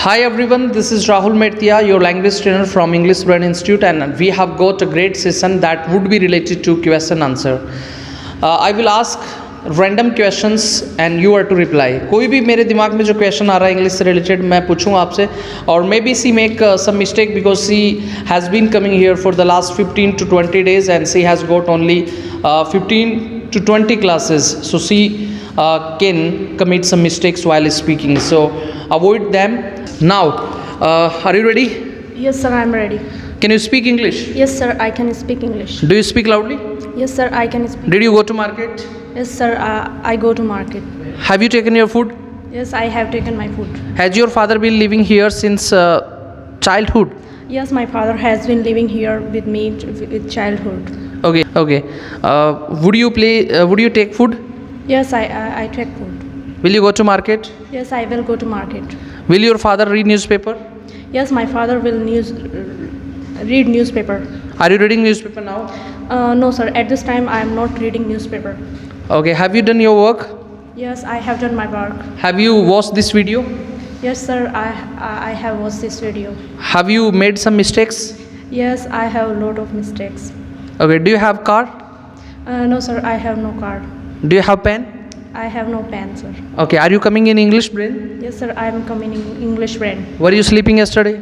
Hi everyone, this is Rahul Metia, your language trainer from English Brain Institute, and we have got a great session that would be related to question answer. I will ask random questions and you are to reply. कोई भी मेरे दिमाग में जो question आ रहा है English से related मैं पूछूंगा आपसे और maybe see make some mistake because she has been coming here for the last 15 to 20 days and she has got only 15 to 20 classes, so she can commit some mistakes while speaking, so avoid them. Now, are you ready? Yes, sir, I'm ready. Can you speak English? Yes, sir, I can speak English. Do you speak loudly? Yes, sir, I can speak. Did you go to market? Yes, sir, I go to market. Have you taken your food? Yes, I have taken my food. Has your father been living here since childhood? Yes, my father has been living here with me with childhood. Okay. Would you take food? Yes, I take food. Will you go to market? Yes, I will go to market. Will your father read newspaper? Yes, my father will read newspaper. Are you reading newspaper now? No, sir, at this time I am not reading newspaper. Okay, have you done your work? Yes, I have done my work. Have you watched this video? Yes, sir, I have watched this video. Have you made some mistakes? Yes, I have a lot of mistakes. Okay, do you have car? No, sir, I have no car. Do you have pen? I have no pen, sir. Okay, are you coming in English brain? Yes, sir, I am coming in English brain. Were you sleeping yesterday?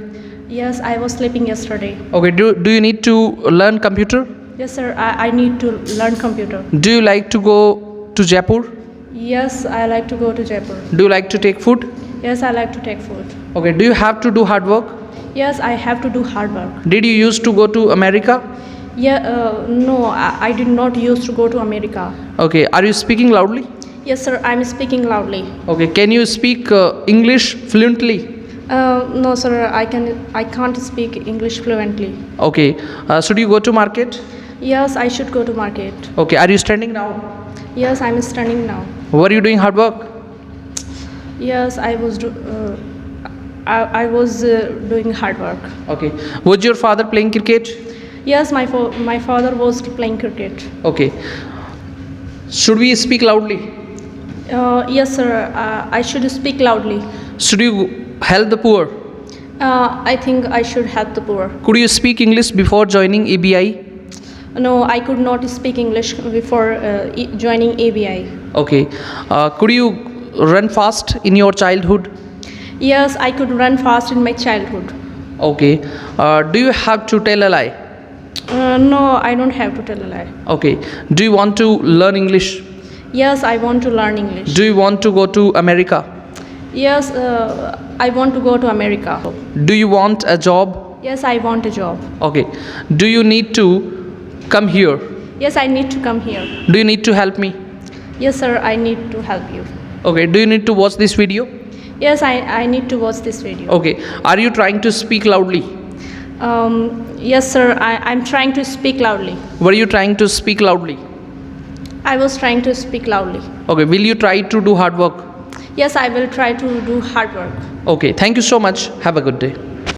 Yes, I was sleeping yesterday. Okay, do you need to learn computer? Yes, sir, I need to learn computer. Do you like to go to Jaipur? Yes, I like to go to Jaipur. Do you like to take food? Yes, I like to take food. Okay, do you have to do hard work? Yes, I have to do hard work. Did you used to go to America? Yeah, no, I did not used to go to America. Okay, are you speaking loudly? Yes, sir, I'm speaking loudly. Okay, can you speak English fluently? No, sir, I can't speak English fluently. Okay, should you go to market? Yes, I should go to market. Okay, are you standing now? Yes, I'm standing now. Were you doing hard work? Yes, I was doing hard work. Okay, was your father playing cricket? Yes, my father was playing cricket. Okay, should we speak loudly? Yes, sir, I should speak loudly. Should you help the poor? I think I should help the poor. Could you speak English before joining ABI? No, I could not speak English before joining ABI. Okay, could you run fast in your childhood? Yes, I could run fast in my childhood. Okay, do you have to tell a lie? No, I don't have to tell a lie. Okay, do you want to learn English? Yes, I want to learn English. Do you want to go to America? Yes, I want to go to America. Do you want a job? Yes, I want a job. Okay, do you need to come here? Yes, I need to come here. Do you need to help me? Yes, sir, I need to help you. Okay, do you need to watch this video? Yes, I need to watch this video. Okay, are you trying to speak loudly? Yes, sir, I'm trying to speak loudly. Were you trying to speak loudly? I was trying to speak loudly. Okay, will you try to do hard work? Yes, I will try to do hard work. Okay, thank you so much. Have a good day.